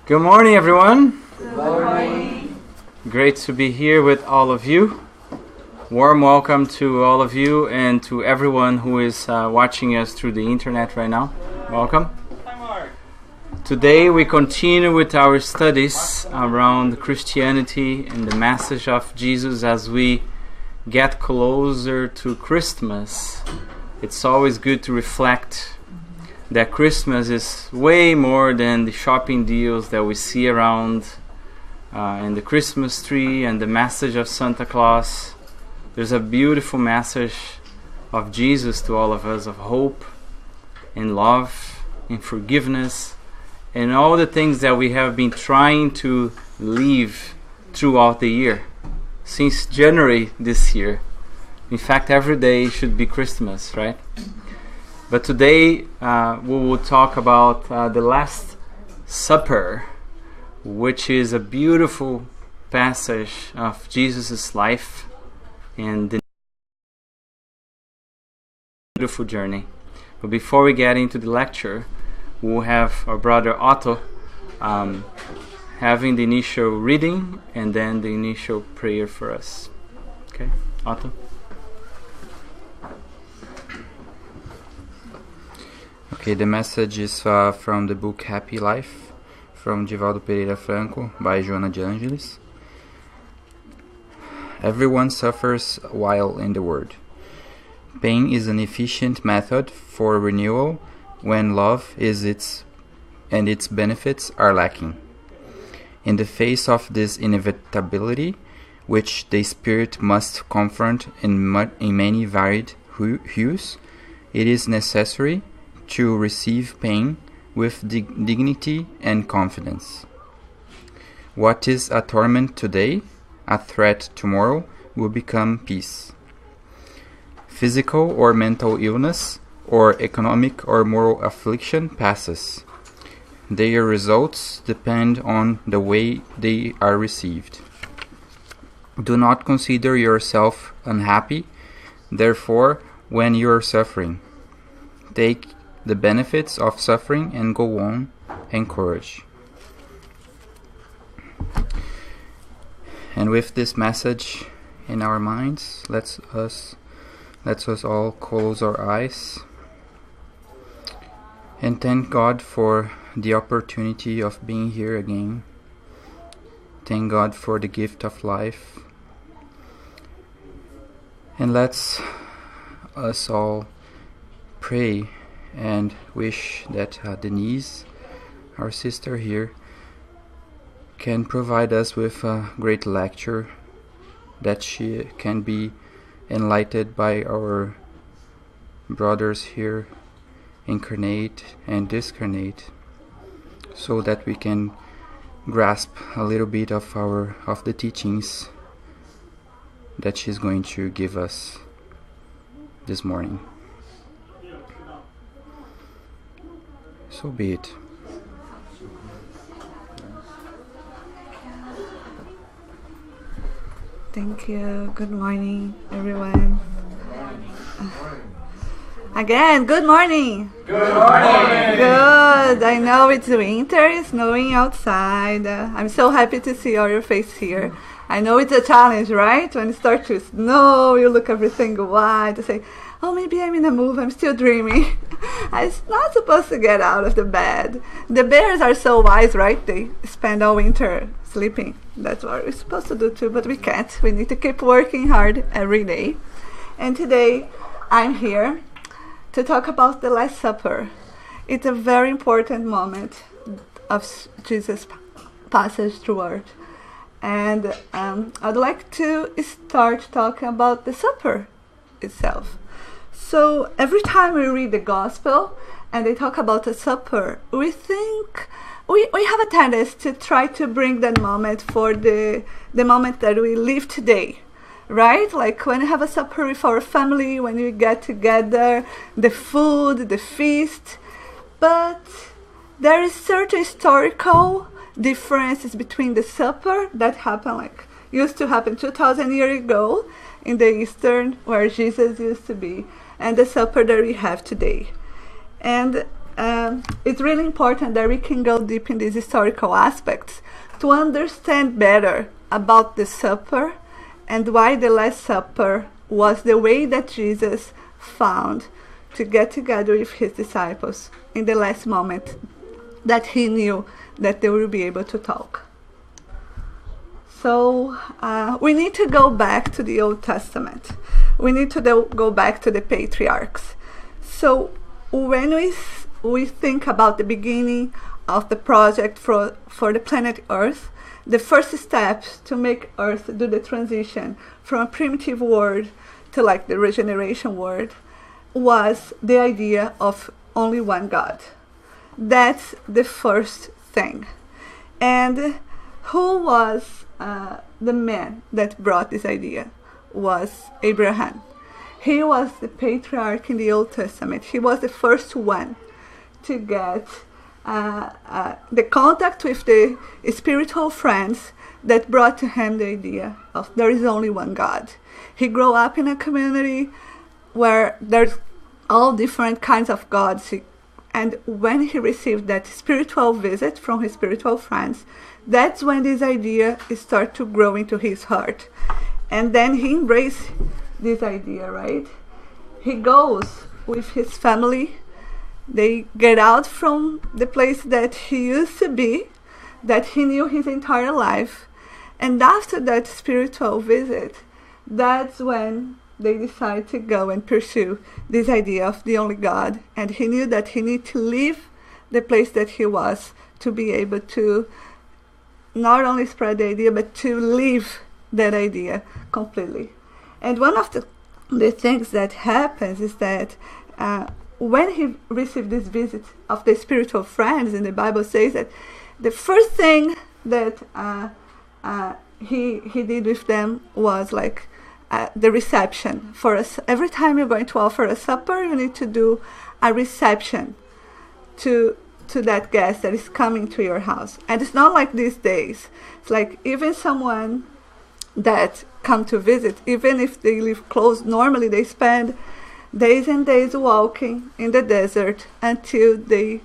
Good morning, everyone. Good morning. Great to be here with all of you. Warm welcome to all of you and to everyone who is watching us through the internet right now. Welcome. Hi, Mark. Today we continue with our studies around Christianity and the message of Jesus as we get closer to Christmas. It's always good to reflect that Christmas is way more than the shopping deals that we see around and the Christmas tree and the message of Santa Claus. There's a beautiful message of Jesus to all of us, of hope and love and forgiveness and all the things that we have been trying to live throughout the year since January this year. In fact, every day should be Christmas, right? But today we will talk about the Last Supper, which is a beautiful passage of Jesus' life and the beautiful journey. But before we get into the lecture, we'll have our brother Otto having the initial reading and then the initial prayer for us. Okay, Otto? Okay, the message is from the book Happy Life, from Divaldo Pereira Franco, by Joana de Angelis. Everyone suffers while in the world. Pain is an efficient method for renewal when love is its benefits are lacking. In the face of this inevitability, which the spirit must confront in many varied hues, it is necessary to receive pain with dignity and confidence. What is a torment today, a threat tomorrow, will become peace. Physical or mental illness, or economic or moral affliction passes. Their results depend on the way they are received. Do not consider yourself unhappy, therefore, when you are suffering. Take the benefits of suffering and go on encourage. And with this message in our minds, let's us all close our eyes and thank God for the opportunity of being here again. Thank God for the gift of life. And let's us all pray and wish that Denise, our sister here, can provide us with a great lecture, that she can be enlightened by our brothers here, incarnate and discarnate, so that we can grasp a little bit of the teachings that she's going to give us this morning. So be it. Thank you. Good morning, everyone. Again, good morning. Good morning. Good. I know it's winter, it's snowing outside. I'm so happy to see all your face here. I know it's a challenge, right? When it starts to snow, you look everything white, you say, oh, maybe I'm in a move, I'm still dreaming. I'm not supposed to get out of the bed. The bears are so wise, right? They spend all winter sleeping. That's what we're supposed to do too, but we can't. We need to keep working hard every day. And today, I'm here to talk about the Last Supper. It's a very important moment of Jesus' passage through earth. And I'd like to start talking about the supper itself. So every time we read the gospel and they talk about the supper, we think we have a tendency to try to bring that moment for the moment that we live today, right? Like when we have a supper with our family, when we get together, the food, the feast. But there is certain historical differences between the supper that happened, used to happen 2,000 years ago in the Eastern, where Jesus used to be, and the supper that we have today. And it's really important that we can go deep in these historical aspects to understand better about the supper and why the Last Supper was the way that Jesus found to get together with his disciples in the last moment that he knew that they will be able to talk. So we need to go back to the Old Testament. We need to go back to the patriarchs. So when we think about the beginning of the project for the planet Earth, the first step to make Earth do the transition from a primitive world to like the regeneration world was the idea of only one God. That's the first thing. And who was the man that brought this idea? Was Abraham. He was the patriarch in the Old Testament. He was the first one to get the contact with the spiritual friends that brought to him the idea of there is only one God. He grew up in a community where there's all different kinds of gods. And when he received that spiritual visit from his spiritual friends, that's when this idea started to grow into his heart. And then he embraced this idea, right? He goes with his family. They get out from the place that he used to be, that he knew his entire life. And after that spiritual visit, that's when they decide to go and pursue this idea of the only God. And he knew that he needed to leave the place that he was to be able to not only spread the idea, but to live that idea completely. And one of the things that happens is that when he received this visit of the spiritual friends, and the Bible says that the first thing that he did with them was like the reception. For us, every time you're going to offer a supper, you need to do a reception to that guest that is coming to your house. And it's not like these days. It's like even someone that come to visit, even if they live close, normally they spend days and days walking in the desert until they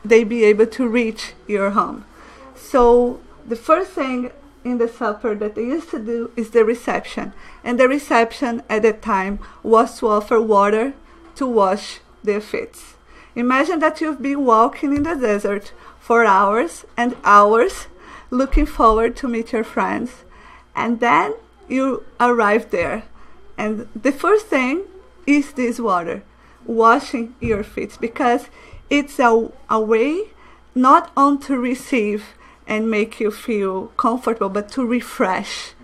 be able to reach your home. So the first thing in the supper that they used to do is the reception. And the reception at that time was to offer water to wash their feet. Imagine that you've been walking in the desert for hours and hours, looking forward to meet your friends. And then you arrive there. And the first thing is this water, washing your feet, because it's a way not only to receive and make you feel comfortable, but to refresh.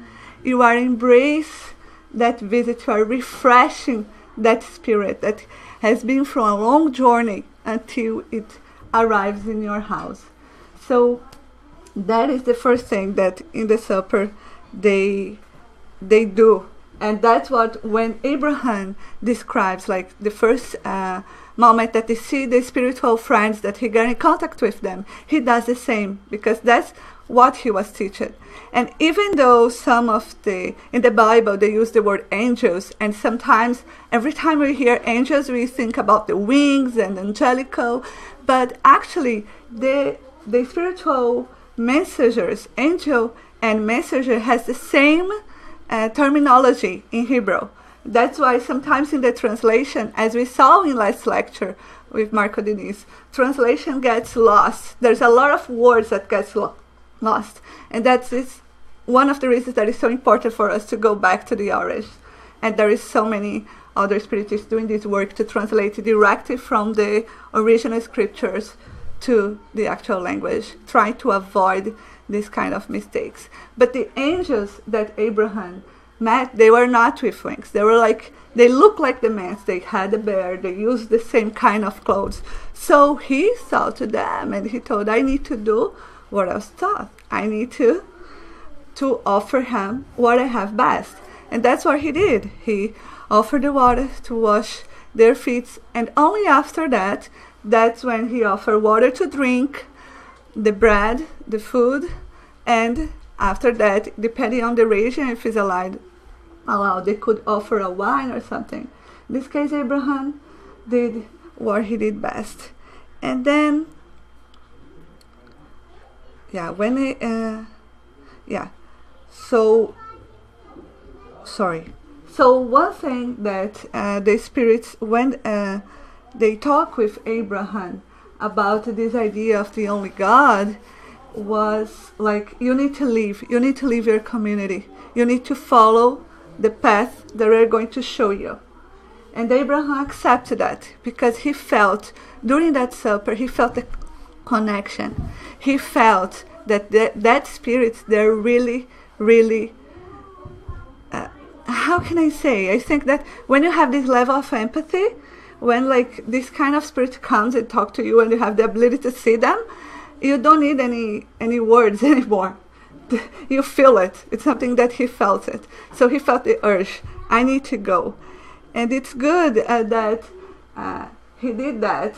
You are embrace that visit, you are refreshing that spirit that has been from a long journey until it arrives in your house. So that is the first thing that in the supper they do. And that's what when Abraham describes like the first moment that they see the spiritual friends, that he got in contact with them, he does the same, because that's what he was teaching. And even though some of in the Bible they use the word angels, and sometimes every time we hear angels we think about the wings and angelical, but actually the spiritual messengers, angel and messenger, has the same terminology in Hebrew. That's why sometimes in the translation, as we saw in last lecture with Marco Denise, translation gets lost. There's a lot of words that gets lost. And that's one of the reasons that it's so important for us to go back to the origin. And there is so many other spiritists doing this work to translate it directly from the original scriptures to the actual language, trying to avoid this kind of mistakes. But the angels that Abraham met, they were not with wings. They looked like the men. They had a beard. They used the same kind of clothes. So he saw to them and he told, I need to do what I was taught. I need to offer him what I have best. And that's what he did. He offered the water to wash their feet. And only after that, that's when he offered water to drink, the bread, the food, and after that, depending on the region, if it's allowed, they could offer a wine or something. In this case, Abraham did what he did best. And then, So one thing that the spirits, when they talk with Abraham about this idea of the only God, was like, you need to leave your community. You need to follow the path that we're going to show you. And Abraham accepted that because he felt, during that supper, he felt the connection. He felt that that spirits, they're really, really, how can I say? I think that when you have this level of empathy, when like this kind of spirit comes and talk to you and you have the ability to see them, you don't need any words anymore. You feel it. It's something that he felt it. So he felt the urge, I need to go. And it's good that he did that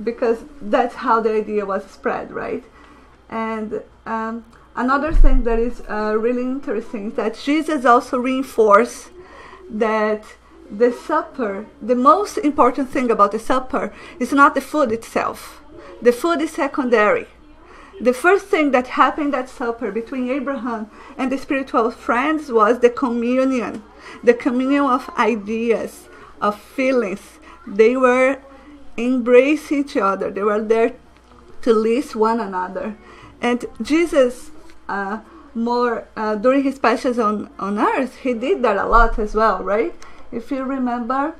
because that's how the idea was spread, right? And another thing that is really interesting is that Jesus also reinforced that the supper, the most important thing about the supper is not the food itself. The food is secondary. The first thing that happened at supper between Abraham and the spiritual friends was the communion of ideas, of feelings. They were embracing each other. They were there to listen one another. And Jesus, during his passions on earth, he did that a lot as well, right? If you remember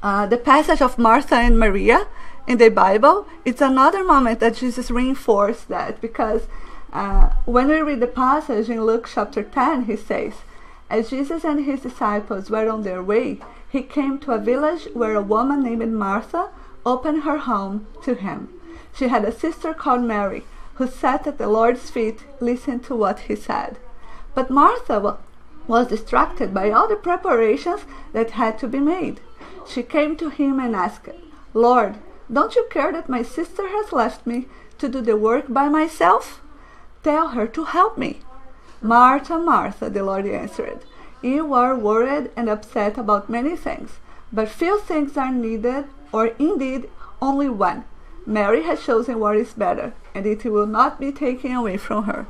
the passage of Martha and Maria in the Bible, it's another moment that Jesus reinforced that, because when we read the passage in Luke chapter 10, he says, as Jesus and his disciples were on their way, he came to a village where a woman named Martha opened her home to him. She had a sister called Mary, who sat at the Lord's feet listening to what he said. But Martha was distracted by all the preparations that had to be made. She came to him and asked, Lord, don't you care that my sister has left me to do the work by myself? Tell her to help me. Martha, Martha, the Lord answered, you are worried and upset about many things, but few things are needed, or indeed only one. Mary has chosen what is better, and it will not be taken away from her.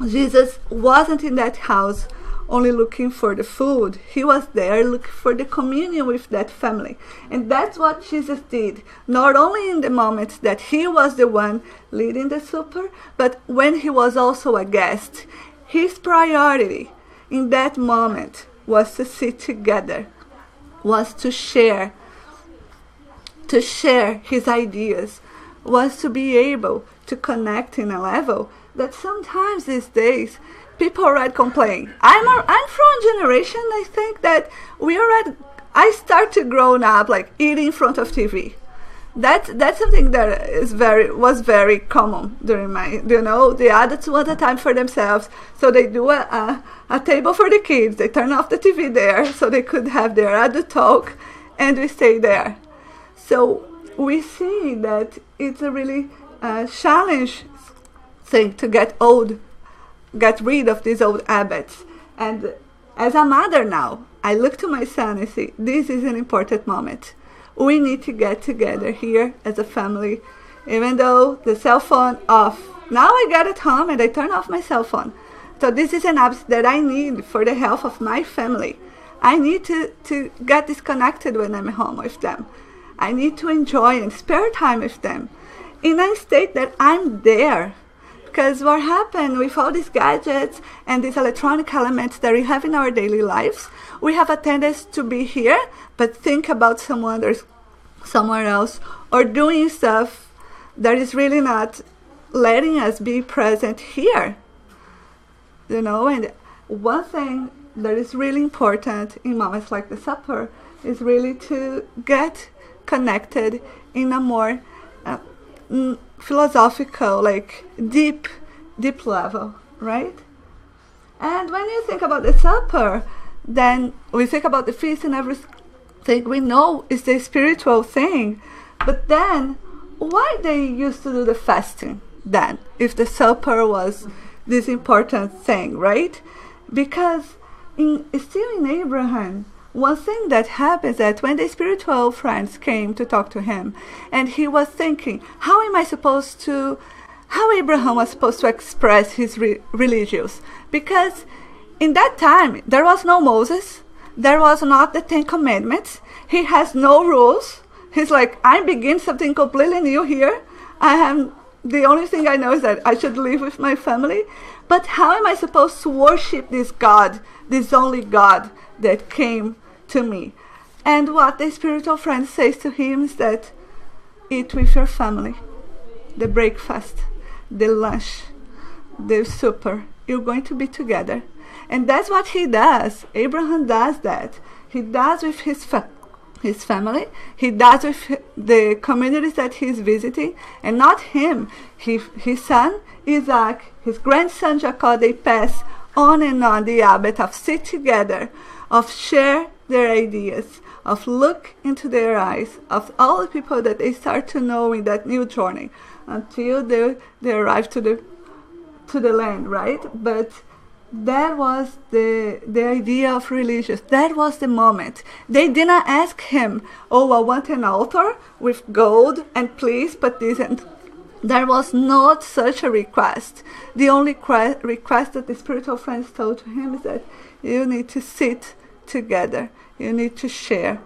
Jesus wasn't in that house only looking for the food. He was there looking for the communion with that family. And that's what Jesus did, not only in the moments that he was the one leading the supper, but when he was also a guest. His priority in that moment was to sit together, was to share his ideas, was to be able to connect in a level that sometimes these days people already complain. I'm from a generation, I think, that I start to grow up like eating in front of TV. That's something that was very common during my, the adults want a time for themselves, so they do a table for the kids. They turn off the TV there so they could have their adult talk, and we stay there. So we see that it's a really challenge thing to get rid of these old habits. And as a mother now, I look to my son and say, this is an important moment. We need to get together here as a family, even though the cell phone off. Now I get at home and I turn off my cell phone. So this is an habit that I need for the health of my family. I need to get disconnected when I'm home with them. I need to enjoy and spare time with them in a state that I'm there. Because what happened with all these gadgets and these electronic elements that we have in our daily lives, we have a tendency to be here, but think about somewhere else, or doing stuff that is really not letting us be present here. And one thing that is really important in moments like the supper is really to get connected in a more philosophical, like deep level, right? And when you think about the supper, then we think about the feast and everything we know is the spiritual thing. But then, why they used to do the fasting then, if the supper was this important thing, right? Because still in Abraham, one thing that happens that when the spiritual friends came to talk to him, and he was thinking, how Abraham was supposed to express his religious? Because in that time, there was no Moses, there was not the 10 Commandments, he has no rules. He's like, I begin something completely new here. The only thing I know is that I should live with my family. But how am I supposed to worship this God, this only God that came to me? And what the spiritual friend says to him is that eat with your family, the breakfast, the lunch, the supper. You're going to be together. And that's what he does. Abraham does that. He does with his family. He does with the communities that he's visiting. And not him. His son, Isaac, his grandson, Jacob, they pass on and on the habit of sit together, of share their ideas, of look into their eyes, of all the people that they start to know in that new journey until they arrive to the land, right? But that was the idea of religious. That was the moment. They didn't ask him, oh, I want an altar with gold and please put this and there was not such a request. The only request that the spiritual friends told to him is that you need to sit together. You need to share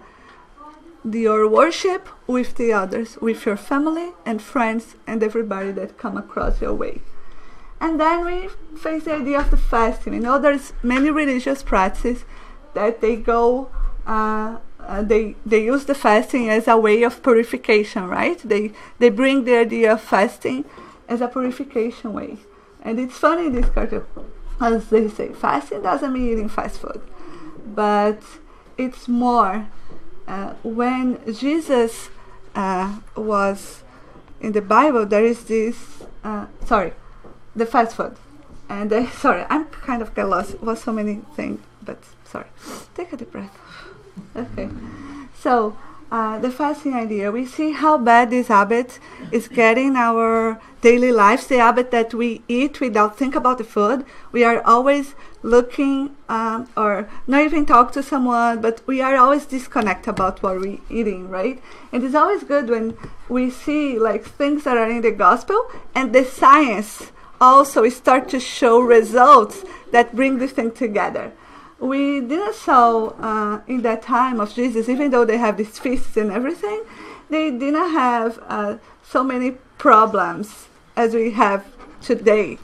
your worship with the others, with your family and friends and everybody that come across your way. And then we face the idea of the fasting. You know, there's many religious practices that they go, they use the fasting as a way of purification, right? They bring the idea of fasting as a purification way. And it's funny in this culture, as they say, fasting doesn't mean eating fast food. But it's more, when Jesus was in the Bible, there is this, the fast food. And I'm kind of get lost. It was so many things, but sorry. Take a deep breath. Okay. So, the fasting idea, we see how bad this habit is getting our daily lives, the habit that we eat without think about the food. We are always looking or not even talk to someone, but we are always disconnect about what we're eating, right? And it's always good when we see like things that are in the gospel and the science also start to show results that bring this thing together. We didn't saw in that time of Jesus, even though they have these feasts and everything, they didn't have so many problems as we have today.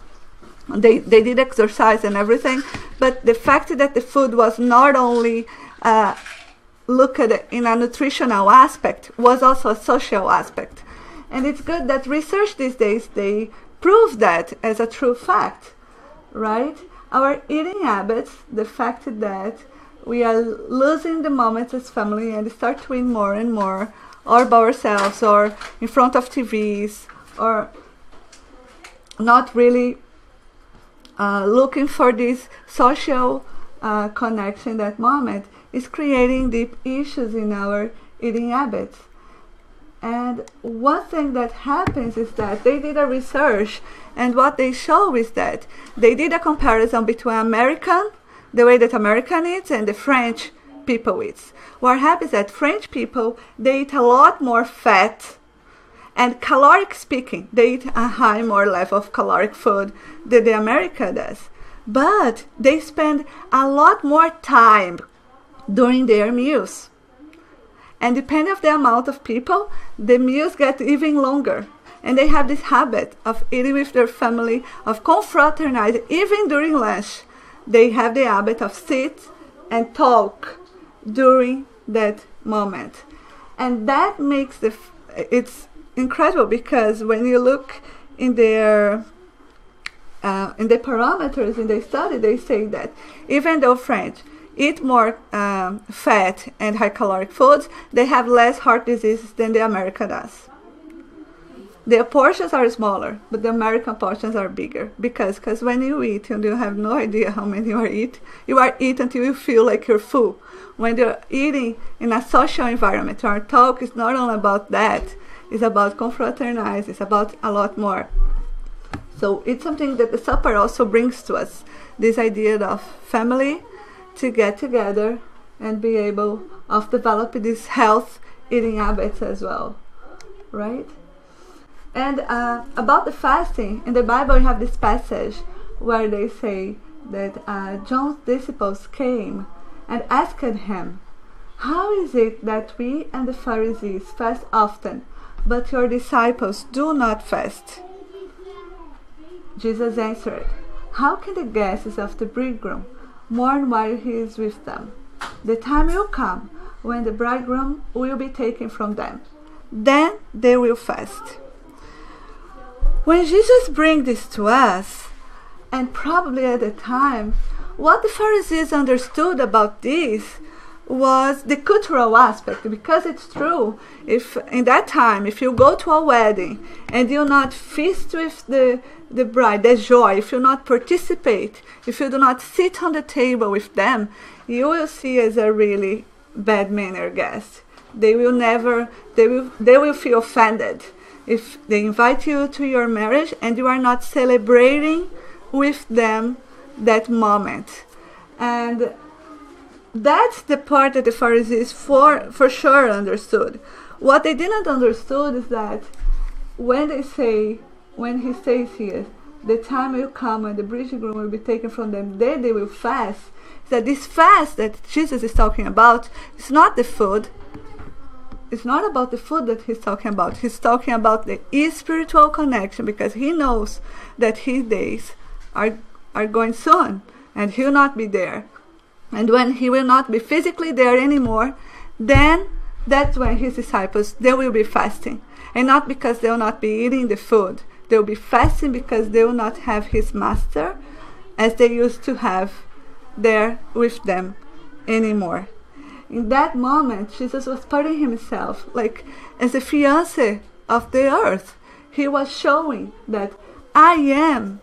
They did exercise and everything, but the fact that the food was not only looked at it in a nutritional aspect, was also a social aspect. And it's good that research these days, they prove that as a true fact, right? Our eating habits, the fact that we are losing the moments as family and start to eat more and more, or by ourselves, or in front of TVs, or not really looking for this social connection, that moment, is creating deep issues in our eating habits. And one thing that happens is that they did a research, and what they show is that they did a comparison between the way that American eats, and the French people eat. What happens is that French people, they eat a lot more fat, and caloric speaking, they eat a high more level of caloric food than the America does. But they spend a lot more time during their meals. And depending on the amount of people, the meals get even longer. And they have this habit of eating with their family, of confraternizing. Even during lunch, they have the habit of sit and talk during that moment. And that makes it's incredible, because when you look in their in the parameters in the study, they say that even though French eat more fat and high caloric foods, they have less heart diseases than the American does. Their portions are smaller, but the American portions are bigger. Because when you eat and you have no idea how many you are eating until you feel like you're full. When you're eating in a social environment, our talk is not only about that, it's about confraternizing, it's about a lot more. So it's something that the supper also brings to us, this idea of family, to get together and be able of develop this health eating habits as well, right? And about the fasting, in the Bible we have this passage where they say that John's disciples came and asked him, "How is it that we and the Pharisees fast often, but your disciples do not fast?" Jesus answered, "How can the guests of the bridegroom mourn while he is with them? The time will come when the bridegroom will be taken from them. Then they will fast." When Jesus brings this to us, and probably at the time, what the Pharisees understood about this was the cultural aspect, because it's true. If in that time, if you go to a wedding and you not feast with the bride, the joy, if you not participate, if you do not sit on the table with them, you will see as a really bad manner guest. They will feel offended if they invite you to your marriage and you are not celebrating with them that moment. And that's the part that the Pharisees for sure understood. What they didn't understood is that when he says here, the time will come when the bridegroom will be taken from them, then they will fast, that this fast that Jesus is talking about is not the food. It's not about the food that he's talking about. He's talking about the spiritual connection, because he knows that his days are going soon and he will not be there. And when he will not be physically there anymore, then that's when his disciples, they will be fasting. And not because they will not be eating the food. They will be fasting because they will not have his master as they used to have there with them anymore. In that moment, Jesus was putting himself like as a fiancé of the earth. He was showing that I am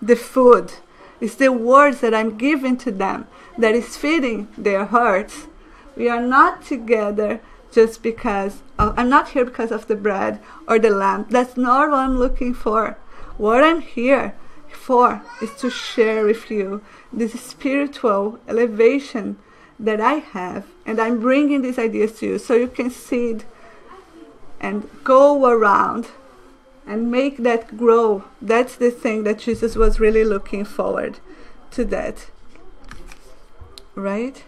the food. It's the words that I'm giving to them that is feeding their hearts. We are not together just because I'm not here because of the bread or the lamb. That's not what I'm looking for. What I'm here for is to share with you this spiritual elevation that I have, and I'm bringing these ideas to you so you can see it and go around and make that grow. That's the thing that Jesus was really looking forward to, that, right?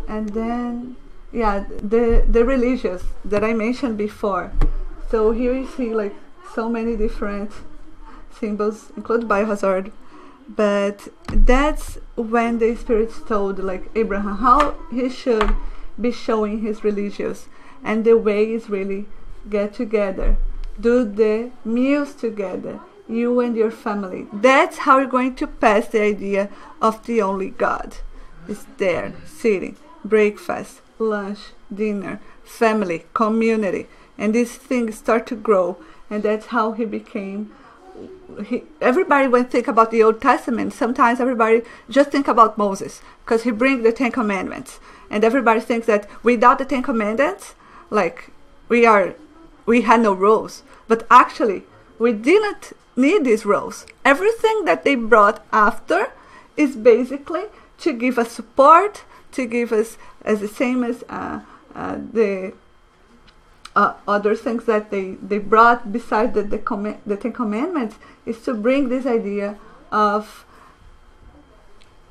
And then the religious that I mentioned before. So here you see like so many different symbols, included biohazard. But that's when the Spirit told like Abraham how he should be showing his religious, and the way is really get together, do the meals together, you and your family. That's how you're going to pass the idea of the only God. It's there, sitting, breakfast, lunch, dinner, family, community, and these things start to grow, and that's how he became. Everybody, when think about the Old Testament, sometimes everybody just think about Moses because he brings the Ten Commandments, and everybody thinks that without the Ten Commandments, like we had no rules. But actually, we didn't need these rules. Everything that they brought after is basically to give us support, to give us as the same as the other things that they brought besides the Ten Commandments, is to bring this idea of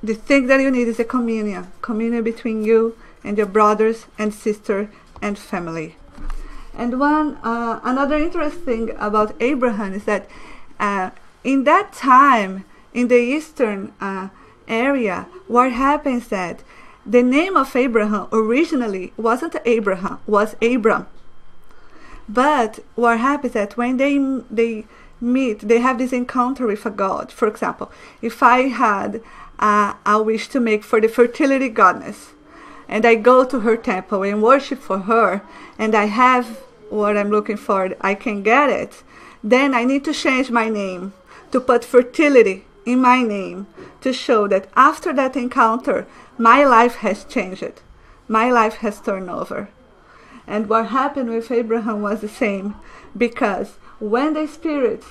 the thing that you need is a communion between you and your brothers and sisters and family. And another interesting thing about Abraham is that in that time, in the eastern area, what happens that the name of Abraham originally wasn't Abraham, was Abram. But what happens that when they meet, they have this encounter with a god. For example, if I had a wish to make for the fertility goddess, and I go to her temple and worship for her, and I have what I'm looking for, I can get it, then I need to change my name, to put fertility in my name, to show that after that encounter, my life has changed. My life has turned over. And what happened with Abraham was the same, because when the spirits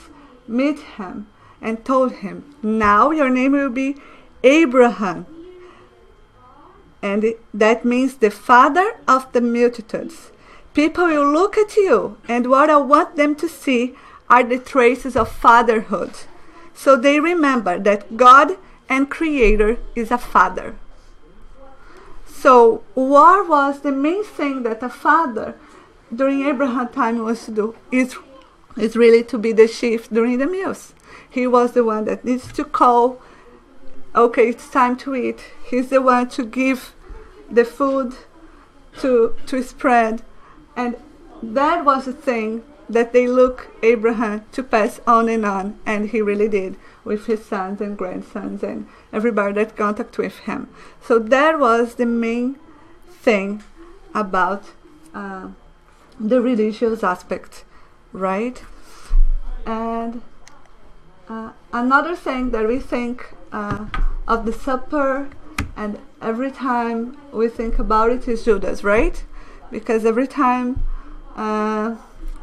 meet him and told him, now your name will be Abraham, And that means the father of the multitudes. People will look at you, and what I want them to see are the traces of fatherhood. So they remember that God and Creator is a father. So what was the main thing that a father during Abraham's time was to do? Is really to be the chief during the meals. He was the one that needs to call, okay, it's time to eat. He's the one to give the food to spread. And that was the thing that they look Abraham to pass on, and he really did with his sons and grandsons and everybody that contact with him. So that was the main thing about the religious aspect, right? And another thing that we think of the supper, and every time we think about it, is Judas, right? Because every time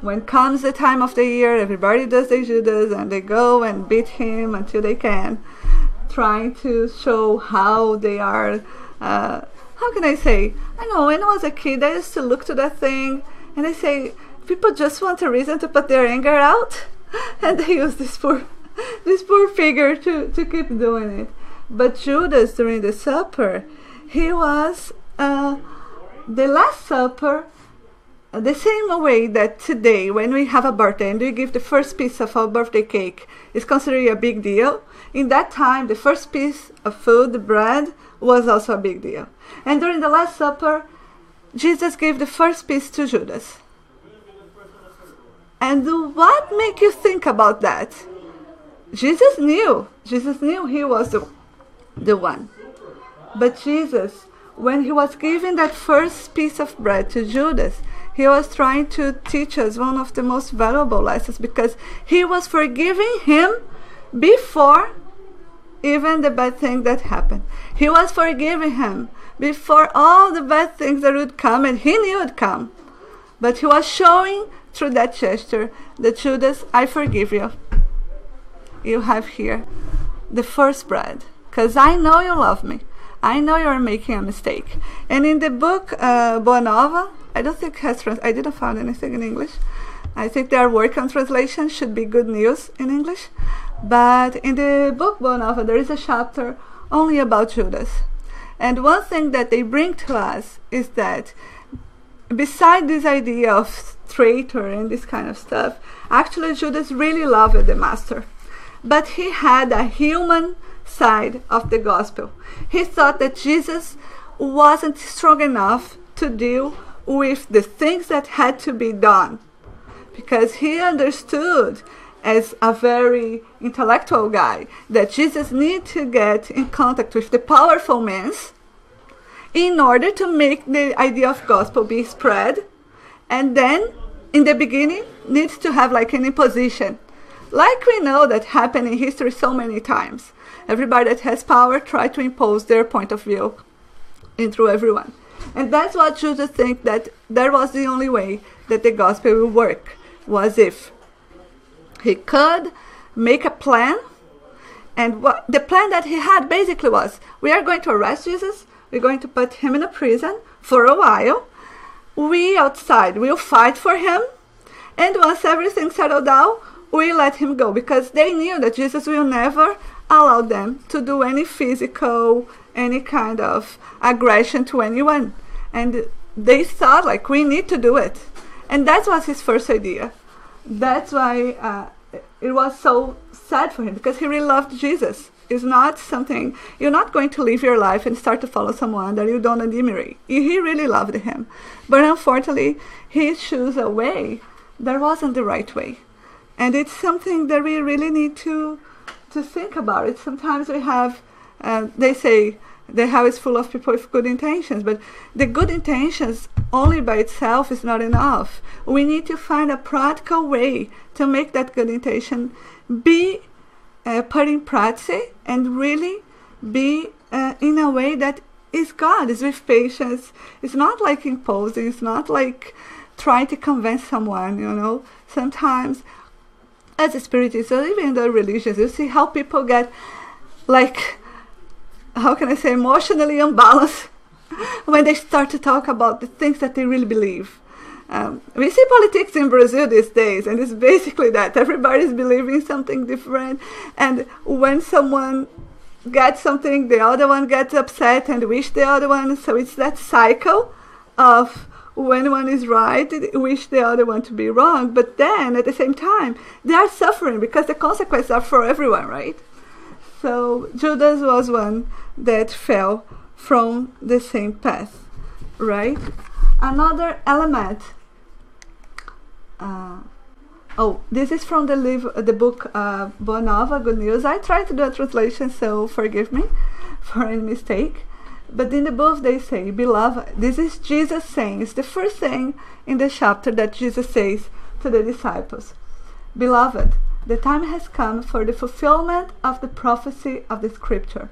when comes the time of the year, everybody does the Judas, and they go and beat him until they can, trying to show how they are, how can I say? I know when I was a kid, I used to look to that thing, and I say, people just want a reason to put their anger out, and they use this poor figure to keep doing it. But Judas, during the supper, he was the Last Supper, the same way that today, when we have a birthday and we give the first piece of our birthday cake, is considered a big deal. In that time, the first piece of food, the bread, was also a big deal. And during the Last Supper, Jesus gave the first piece to Judas. And what make you think about that? Jesus knew he was the one. But Jesus, when he was giving that first piece of bread to Judas, he was trying to teach us one of the most valuable lessons, because he was forgiving him before even the bad thing that happened. He was forgiving him before all the bad things that would come, and he knew it would come. But he was showing through that gesture that, Judas, I forgive you. You have here the first bread, because I know you love me. I know you're making a mistake. And in the book Boa Nova, I don't think I didn't find anything in English. I think they are working on translation, should be good news in English. But in the book Boa Nova, there is a chapter only about Judas. And one thing that they bring to us is that beside this idea of traitor and this kind of stuff, actually Judas really loved the master. But he had a human side of the gospel. He thought that Jesus wasn't strong enough to deal with the things that had to be done, because he understood, as a very intellectual guy, that Jesus needed to get in contact with the powerful men in order to make the idea of gospel be spread, and then in the beginning needs to have like an imposition, like we know that happened in history so many times. Everybody that has power try to impose their point of view through everyone. And that's what Judas think, that was the only way that the gospel will work, was if he could make a plan. And what the plan that he had basically was, we are going to arrest Jesus, we're going to put him in a prison for a while, we outside will fight for him, and once everything settled down, we let him go, because they knew that Jesus will never allow them to do any physical, any kind of aggression to anyone. And they thought, like, we need to do it. And that was his first idea. That's why it was so sad for him, because he really loved Jesus. It's not something, you're not going to live your life and start to follow someone that you don't admire. He really loved him. But unfortunately, he chose a way that wasn't the right way. And it's something that we really need to think about it. Sometimes we have, they say, the hell is full of people with good intentions, but the good intentions only by itself is not enough. We need to find a practical way to make that good intention be put in practice, and really be in a way that is God, is with patience. It's not like imposing, it's not like trying to convince someone, Sometimes, as a spiritist, or even the religious, you see how people get, like, how can I say, emotionally unbalanced when they start to talk about the things that they really believe. We see politics in Brazil these days, and it's basically that. Everybody's believing something different, and when someone gets something, the other one gets upset and wish the other one. So it's that cycle of when one is right, wish the other one to be wrong, but then at the same time, they are suffering because the consequences are for everyone, right? So Judas was one that fell from the same path, right? Another element. This is from the book Boa Nova, Good News. I tried to do a translation, so forgive me for any mistake. But in the book they say, beloved, this is Jesus saying. It's the first thing in the chapter that Jesus says to the disciples. Beloved, the time has come for the fulfillment of the prophecy of the scripture.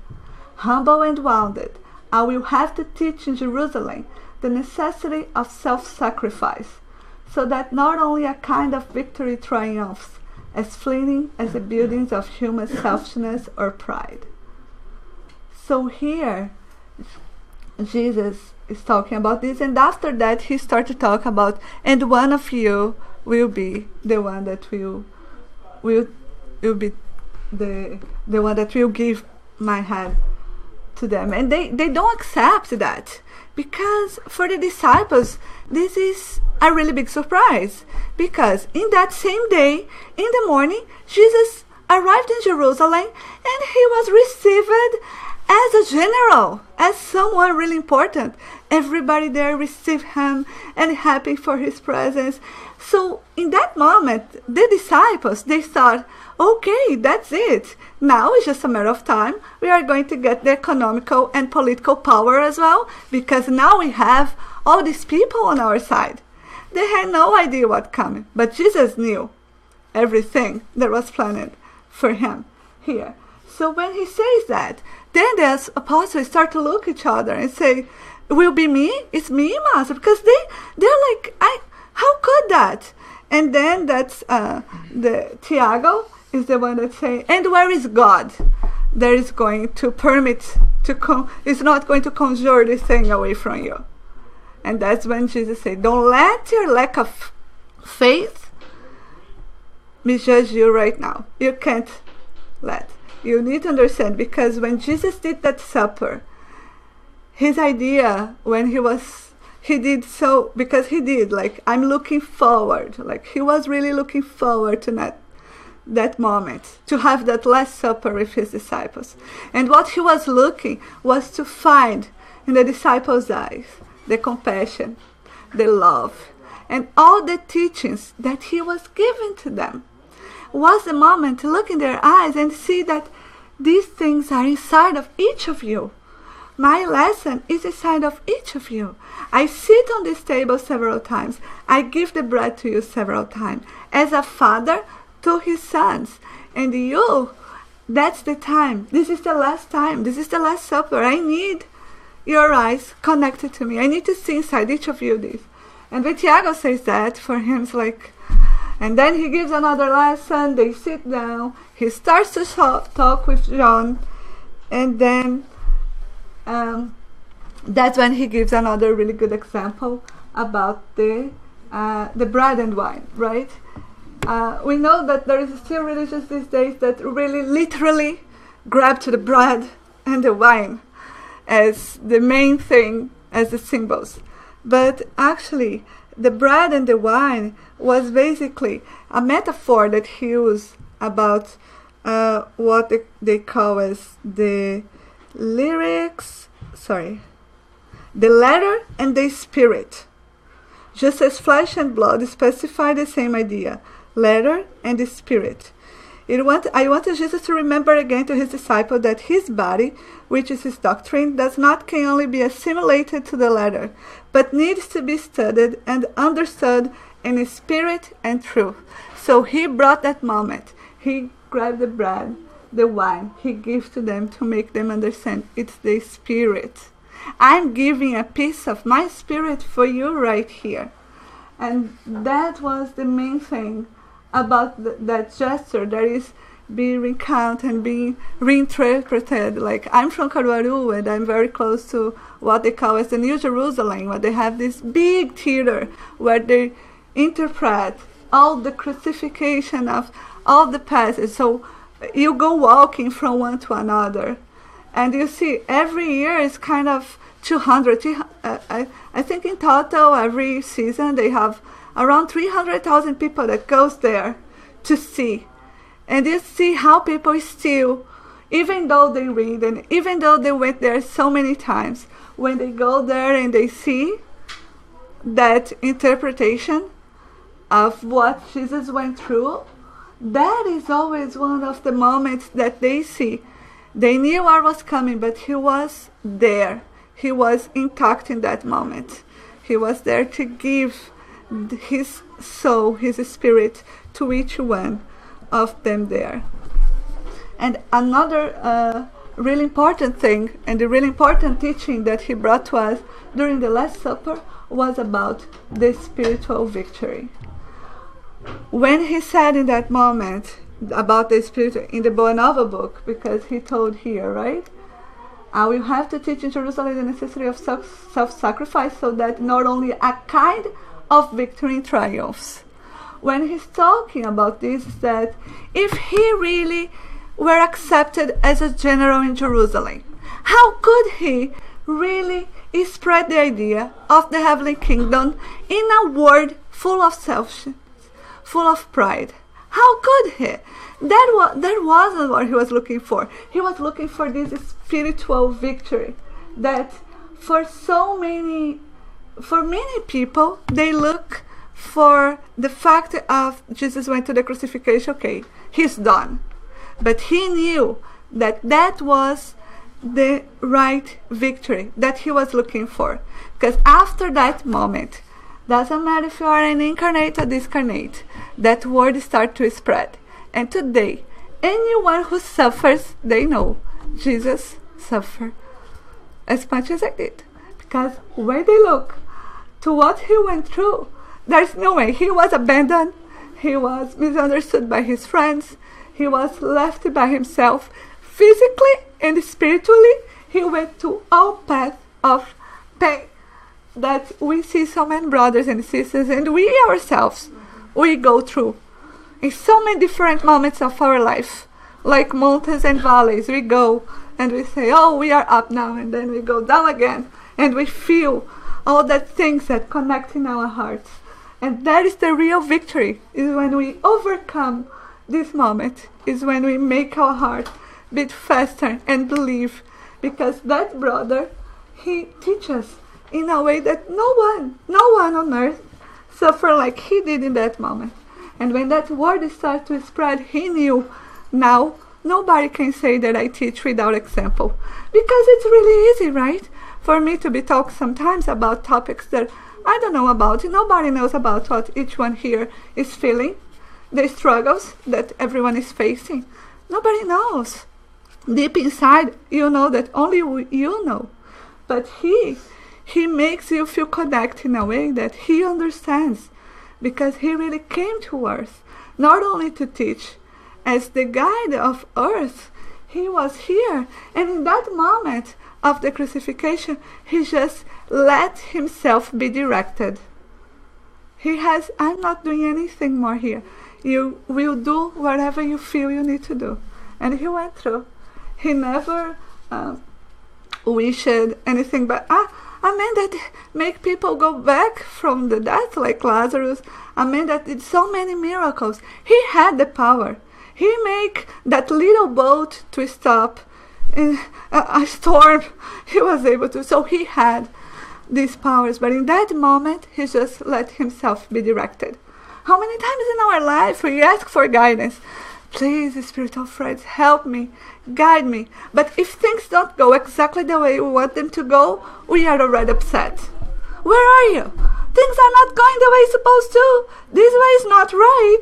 Humble and wounded, I will have to teach in Jerusalem the necessity of self-sacrifice, so that not only a kind of victory triumphs, as fleeting as the buildings of human selfishness or pride. So here, Jesus is talking about this, and after that he starts to talk about, and one of you will be the one that will be the one that will give my hand to them. And they don't accept that, because for the disciples this is a really big surprise, because in that same day, in the morning, Jesus arrived in Jerusalem and he was received as a general, as someone really important. Everybody there received him and happy for his presence. So in that moment, the disciples, they thought, okay, that's it. Now it's just a matter of time. We are going to get the economical and political power as well, because now we have all these people on our side. They had no idea what coming, but Jesus knew everything that was planned for him here. So when he says that, then the apostles start to look at each other and say, will be me? It's me, Master? Because they're like, how could that? And then that's the Tiago is the one that say, and where is God? That is going to permit is not going to conjure this thing away from you. And that's when Jesus said, don't let your lack of faith misjudge you right now. You can't let. You need to understand, because when Jesus did that supper, his idea when he did so, because he did, like, I'm looking forward, like he was really looking forward to that moment, to have that last supper with his disciples. And what he was looking was to find in the disciples' eyes the compassion, the love, and all the teachings that he was giving to them. Was the moment to look in their eyes and see that these things are inside of each of you. My lesson is inside of each of you. I sit on this table several times. I give the bread to you several times, as a father to his sons. And you, that's the time. This is the last time. This is the last supper. I need your eyes connected to me. I need to see inside each of you this. And when Tiago says that, for him it's like, and then he gives another lesson, they sit down, he starts to talk with John, and then that's when he gives another really good example about the bread and wine, right? We know that there is still religions these days that really literally grab to the bread and the wine as the main thing, as the symbols. But actually, the bread and the wine was basically a metaphor that he used about what they call as the letter and the spirit. Just as flesh and blood specify the same idea, letter and the spirit. I wanted Jesus to remember again to his disciple that his body, which is his doctrine, can only be assimilated to the letter, but needs to be studied and understood in spirit and truth. So he brought that moment. He grabbed the bread, the wine, he gives to them to make them understand it's the spirit. I'm giving a piece of my spirit for you right here. And that was the main thing about that gesture. There is being recounted and being reinterpreted. Like, I'm from Caruaru, and I'm very close to what they call as the New Jerusalem, where they have this big theater where they interpret all the crucifixion of all the passages. So you go walking from one to another, and you see every year is kind of 200. I think in total every season they have around 300,000 people that goes there to see. And you see how people still, even though they read and even though they went there so many times, when they go there and they see that interpretation of what Jesus went through, that is always one of the moments that they see. They knew what was coming, but he was there. He was intact in that moment. He was there to give his soul, his spirit to each one of them there. And another really important thing, and the really important teaching that he brought to us during the Last Supper, was about the spiritual victory. When he said in that moment about the spirit in the Boa Nova book, because he told here, right? I will have to teach in Jerusalem the necessity of self-sacrifice, so that not only a kind of victory triumphs. When he's talking about this, is that if he really were accepted as a general in Jerusalem, how could he really spread the idea of the heavenly kingdom in a world full of selfishness, full of pride? How could he? That wasn't what he was looking for. He was looking for this spiritual victory that for many people, they look for the fact of Jesus went to the crucifixion, okay, he's done. But he knew that that was the right victory that he was looking for. Because after that moment, doesn't matter if you are an incarnate or discarnate, that word starts to spread. And today, anyone who suffers, they know Jesus suffered as much as I did. Because when they look to what he went through, there's no way. He was abandoned. He was misunderstood by his friends. He was left by himself. Physically and spiritually, he went to all paths of pain that we see so many brothers and sisters, and we ourselves, we go through. In so many different moments of our life, like mountains and valleys, we go and we say, oh, we are up now, and then we go down again, and we feel all that things that connect in our hearts. And that is the real victory, is when we overcome this moment, is when we make our heart beat faster and believe, because that brother, he teaches in a way that no one on earth suffered like he did in that moment. And when that word started to spread, he knew, now nobody can say that I teach without example. Because it's really easy, right? For me to be talking sometimes about topics that I don't know about. Nobody knows about what each one here is feeling. The struggles that everyone is facing. Nobody knows. Deep inside, you know that only you know. But he makes you feel connected in a way that he understands. Because he really came to earth, not only to teach. As the guide of earth, he was here. And in that moment of the crucifixion, he just let himself be directed. I'm not doing anything more here. You will do whatever you feel you need to do. And he went through. He never wished anything but, a man that make people go back from the death like Lazarus, a man that did so many miracles. He had the power. He make that little boat to stop in a storm. He was able to. So he had these powers. But in that moment, he just let himself be directed. How many times in our life we ask for guidance? Please, spiritual friends, help me, guide me. But if things don't go exactly the way we want them to go, we are already upset. Where are you? Things are not going the way it's supposed to. This way is not right.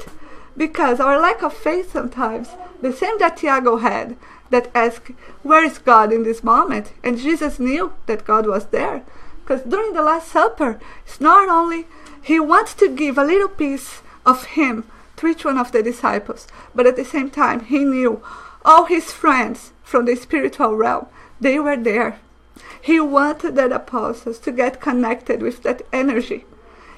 Because our lack of faith sometimes, the same that Tiago had, that asked, where is God in this moment? And Jesus knew that God was there. Because during the Last Supper, it's not only he wants to give a little piece of him to each one of the disciples. But at the same time, he knew all his friends from the spiritual realm, they were there. He wanted the apostles to get connected with that energy.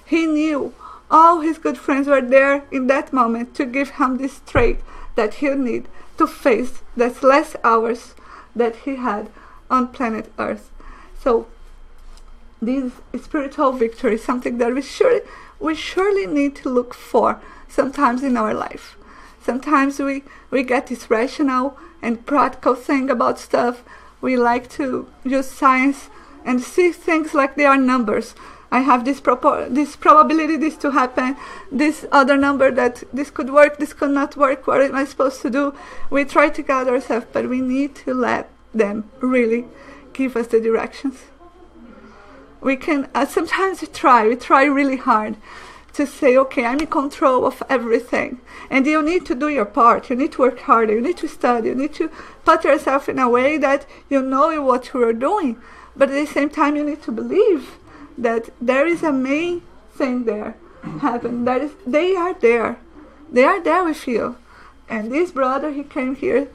He knew all his good friends were there in that moment to give him the strength that he need to face the last hours that he had on planet Earth. So this spiritual victory is something that we surely need to look for sometimes in our life. Sometimes we get this rational and practical thing about stuff. We like to use science and see things like they are numbers. I have this probability this to happen, this other number that this could work, this could not work, what am I supposed to do? We try to guide ourselves, but we need to let them really give us the directions. We can, sometimes we try really hard to say, okay, I'm in control of everything. And you need to do your part. You need to work harder. You need to study. You need to put yourself in a way that you know what you are doing. But at the same time, you need to believe that there is a main thing there happen. That is, they are there. They are there with you. And this brother, he came here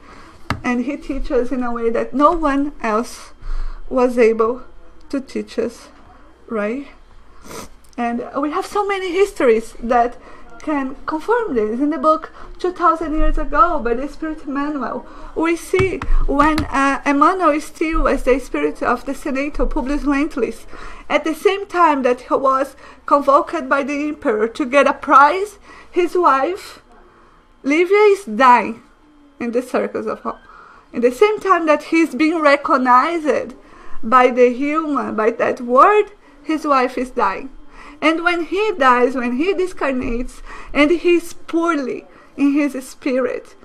and he teaches us in a way that no one else was able to teach us, right? And we have so many histories that can confirm this. In the book 2,000 years ago by the Spirit Eymael, we see when Emmanuel still was the spirit of the Senator Publius Lentulus, at the same time that he was convoked by the emperor to get a prize, his wife, Livia, is dying in the circles of hell. In the same time that he's being recognized by the human, by that word, his wife is dying. And when he dies, when he discarnates, and he's poorly in his spirit,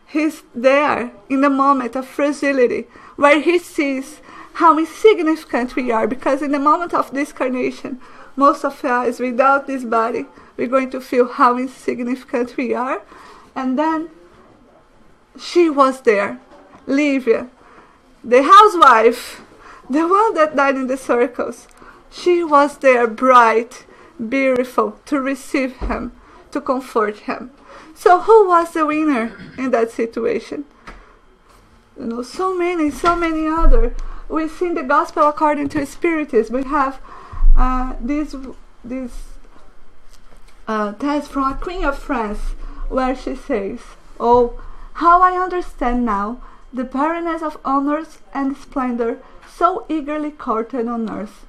he's there in the moment of fragility, where he sees how insignificant we are, because in the moment of discarnation, most of us, without this body, we're going to feel how insignificant we are. And then she was there, Livia, the housewife, the one that died in the circles. She was there, bright, beautiful, to receive him, to comfort him. So who was the winner in that situation? You know, so many other. We see in the Gospel according to Spiritist, we have this text from a Queen of France, where she says, "Oh, how I understand now the barrenness of honors and splendor so eagerly courted on earth.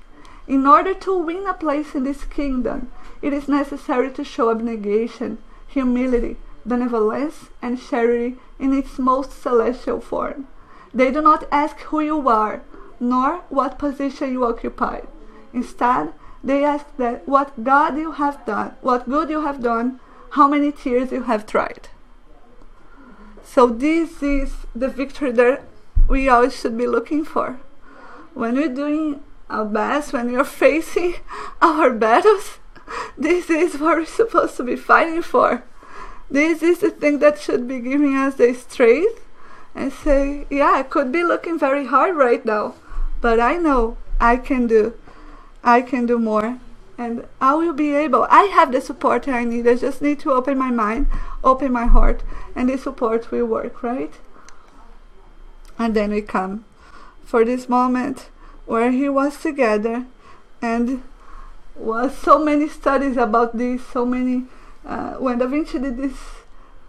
In order to win a place in this kingdom, it is necessary to show abnegation, humility, benevolence, and charity in its most celestial form. They do not ask who you are, nor what position you occupy. Instead, they ask that what good you have done, how many tears you have tried." So this is the victory that we always should be looking for. When we're doing our best, when we are facing our battles, this is what we're supposed to be fighting for. This is the thing that should be giving us the strength and say, yeah, I could be looking very hard right now, but I know I can do more, and I will be able. I have the support I need. I just need to open my mind, open my heart, and the support will work, right? And then we come for this moment where he was together, and was so many studies about this, so many, when Da Vinci did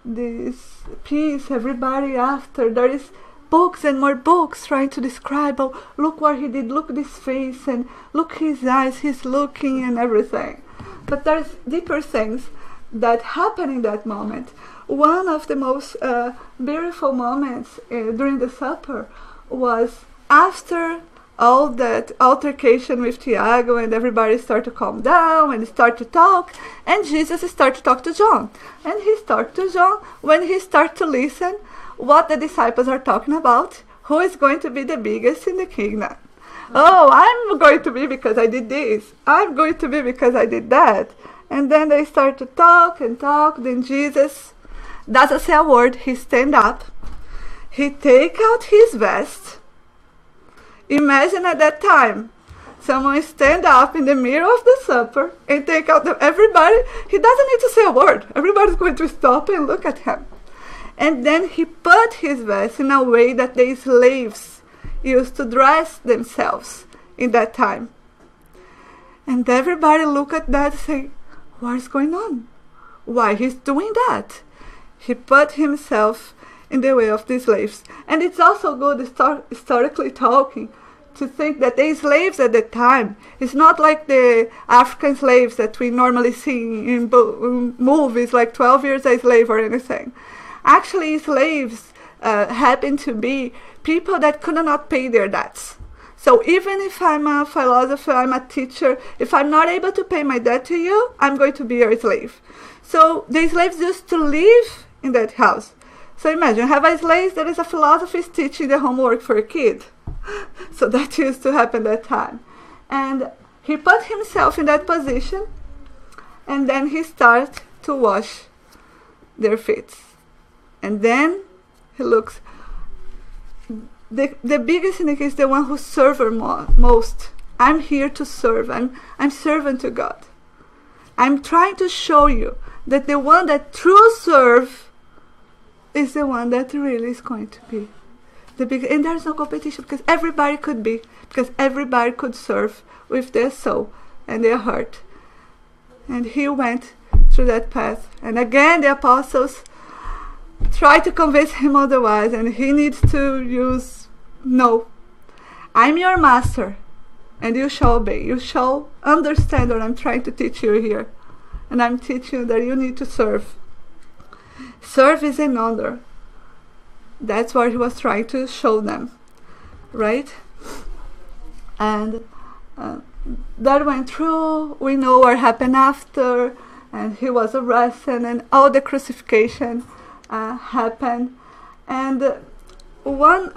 this piece, everybody after, there is books and more books trying to describe, oh, look what he did, look this face, and look his eyes, he's looking and everything. But there's deeper things that happen in that moment. One of the most beautiful moments during the supper was after all that altercation with Tiago, and everybody start to calm down and start to talk, and Jesus start to talk to John. And he start to John, when he start to listen what the disciples are talking about, who is going to be the biggest in the kingdom. Oh, I'm going to be because I did this. I'm going to be because I did that. And then they start to talk and talk. Then Jesus doesn't say a word. He stand up. He take out his vest. Imagine at that time, someone stand up in the middle of the supper and take out everybody. He doesn't need to say a word. Everybody's going to stop and look at him. And then he put his vest in a way that the slaves used to dress themselves in that time. And everybody look at that and say, what's going on? Why he's doing that? He put himself in the way of the slaves. And it's also good, historically talking, to think that the slaves at the time is not like the African slaves that we normally see in movies, like 12 years a slave or anything. Actually, slaves happen to be people that could not pay their debts. So even if I'm a philosopher, I'm a teacher, if I'm not able to pay my debt to you, I'm going to be your slave. So the slaves used to live in that house. So imagine, have a slave that is a philosopher teaching the homework for a kid. So that used to happen that time. And he put himself in that position, and then he started to wash their feet. And then he looks. The biggest thing is the one who serves most. I'm here to serve. I'm servant to God. I'm trying to show you that the one that truly serves is the one that really is going to be the big. And there's no competition, because everybody could be, because everybody could serve with their soul and their heart. And he went through that path. And again, the apostles try to convince him otherwise, and he needs to use, no, I'm your master, and you shall obey. You shall understand what I'm trying to teach you here. And I'm teaching you that you need to serve. Serve is an honor. That's what he was trying to show them, right? And that went through. We know what happened after, and he was arrested, and all the crucifixion happened. And one,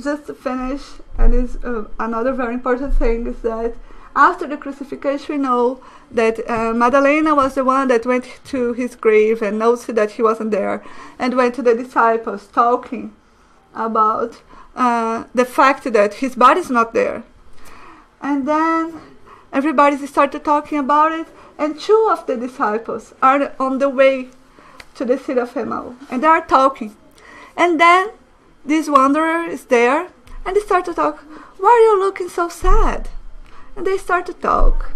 just to finish, and is another very important thing, is that after the crucifixion, we know that Magdalena was the one that went to his grave and noticed that he wasn't there, and went to the disciples talking about the fact that his body's not there. And then everybody started talking about it, and two of the disciples are on the way to the city of Eymael, and they are talking. And then this wanderer is there, and they start to talk. Why are you looking so sad? And they start to talk.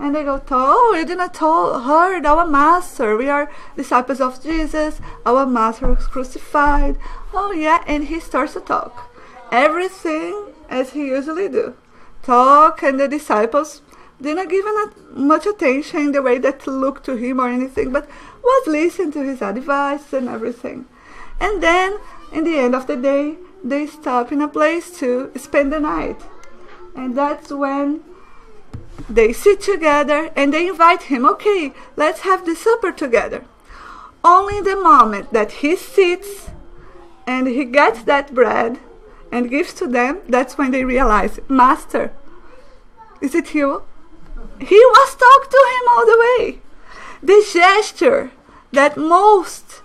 And they go, oh, you didn't heard our master. We are disciples of Jesus. Our master was crucified. Oh, yeah. And he starts to talk. Everything as he usually do. Talk, and the disciples didn't give him much attention in the way that looked to him or anything, but was listening to his advice and everything. And then, in the end of the day, they stop in a place to spend the night. And that's when they sit together and they invite him, okay, let's have the supper together. Only in the moment that he sits and he gets that bread and gives to them, that's when they realize, Master, is it you? He was talking to him all the way. The gesture that most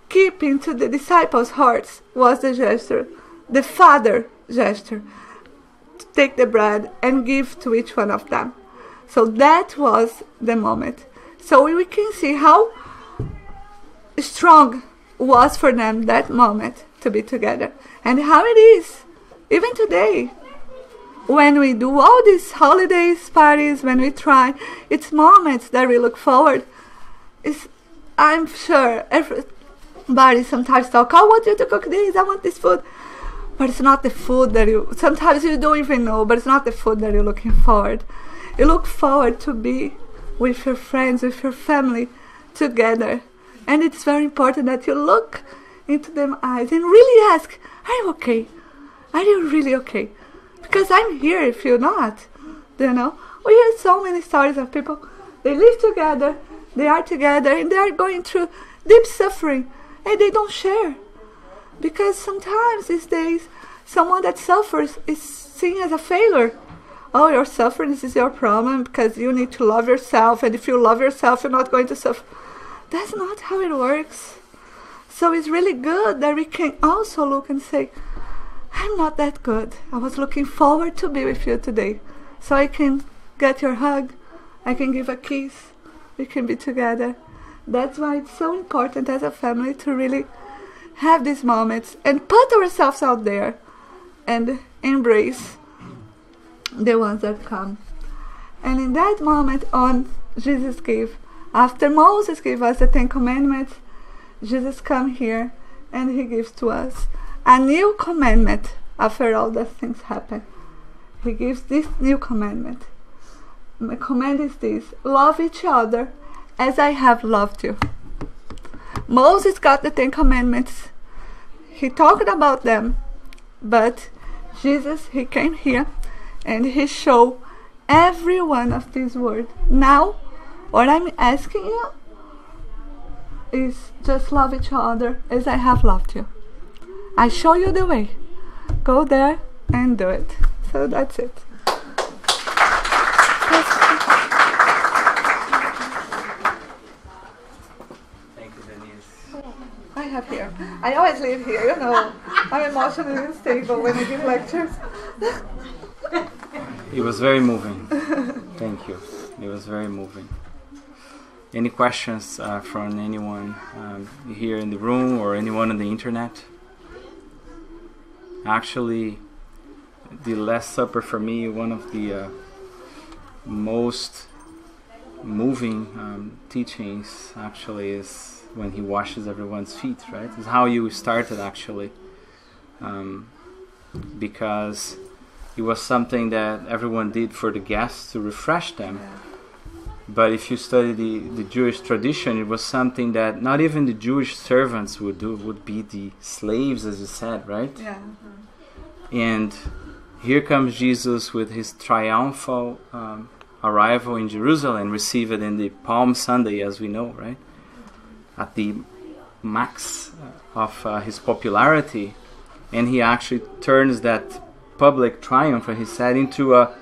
keep into the disciples' hearts was the gesture, the Father gesture, to take the bread and give to each one of them. So that was the moment. So we can see how strong was for them that moment to be together, and how it is even today. When we do all these holidays, parties, when we try, it's moments that we look forward. I'm sure everybody sometimes talk, I want you to cook this, I want this food. But it's not the food that sometimes you don't even know, but it's not the food that you're looking forward. You look forward to be with your friends, with your family, together. And it's very important that you look into their eyes and really ask, are you okay? Are you really okay? Because I'm here if you're not, you know. We hear so many stories of people, they live together, they are together, and they are going through deep suffering, and they don't share. Because sometimes these days, someone that suffers is seen as a failure. Oh, your suffering, this is your problem, because you need to love yourself, and if you love yourself, you're not going to suffer. That's not how it works. So it's really good that we can also look and say, I'm not that good. I was looking forward to be with you today, so I can get your hug, I can give a kiss, we can be together. That's why it's so important as a family to really have these moments and put ourselves out there and embrace the ones that come. And in that moment Jesus gave, after Moses gave us the 10 Commandments, Jesus come here and he gives to us a new commandment after all those things happen. He gives this new commandment. My command is this: love each other as I have loved you. Moses got the 10 Commandments. He talked about them, but Jesus, he came here and he showed every one of these words. Now, what I'm asking you is just love each other as I have loved you. I show you the way. Go there and do it. So that's it. Thank you, Denise. I have here. I always live here, you know. I'm emotionally unstable when I give lectures. It was very moving. Thank you. It was very moving. Any questions from anyone here in the room or anyone on the internet? Actually, the Last Supper for me, one of the most moving teachings actually is when he washes everyone's feet, right? It's how you started actually, because it was something that everyone did for the guests to refresh them. But if you study the Jewish tradition, it was something that not even the Jewish servants would do, would be the slaves, as you said, right? Yeah. And here comes Jesus with his triumphal arrival in Jerusalem, received in the Palm Sunday, as we know, right? At the max of his popularity. And he actually turns that public triumph, he said, into a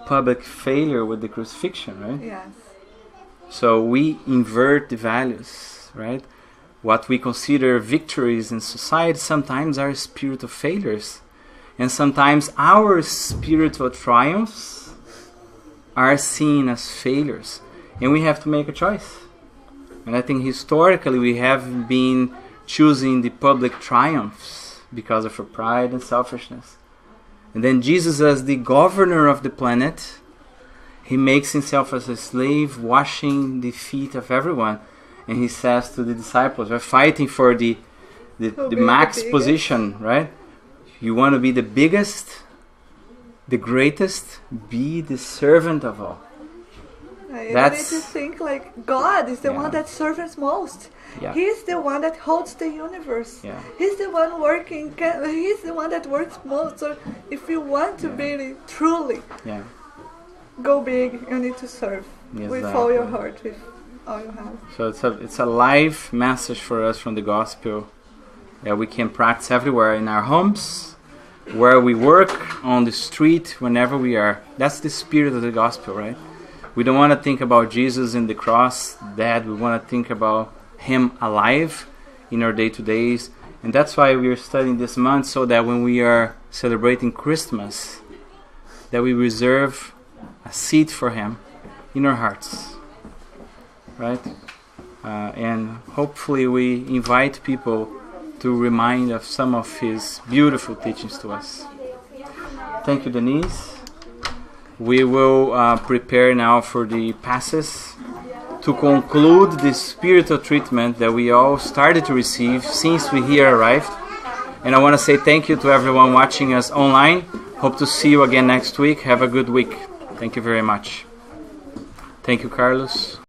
public failure with the crucifixion, right? Yes. So we invert the values, right? What we consider victories in society sometimes are spiritual failures. And sometimes our spiritual triumphs are seen as failures. And we have to make a choice. And I think historically we have been choosing the public triumphs because of our pride and selfishness. And then Jesus, as the governor of the planet, he makes himself as a slave, washing the feet of everyone. And he says to the disciples, we're fighting for the max position, right? You want to be the biggest, the greatest, be the servant of all. You need to think like God is the one that serves most. Yeah. He's the one that holds the universe. Yeah. He's the one working. He's the one that works most. So if you want to really, truly go big, you need to serve with all your heart, with all you have. So it's a live message for us from the gospel that we can practice everywhere, in our homes, where we work, on the street, whenever we are. That's the spirit of the gospel, right? We don't want to think about Jesus in the cross dead. We want to think about him alive in our day-to-days. And that's why we are studying this month, so that when we are celebrating Christmas, that we reserve a seat for him in our hearts, right? And hopefully we invite people to remind of some of his beautiful teachings to us. Thank you, Denise. We will prepare now for the passes to conclude the spiritual treatment that we all started to receive since we here arrived. And I want to say thank you to everyone watching us online. Hope to see you again next week. Have a good week. Thank you very much. Thank you, Carlos.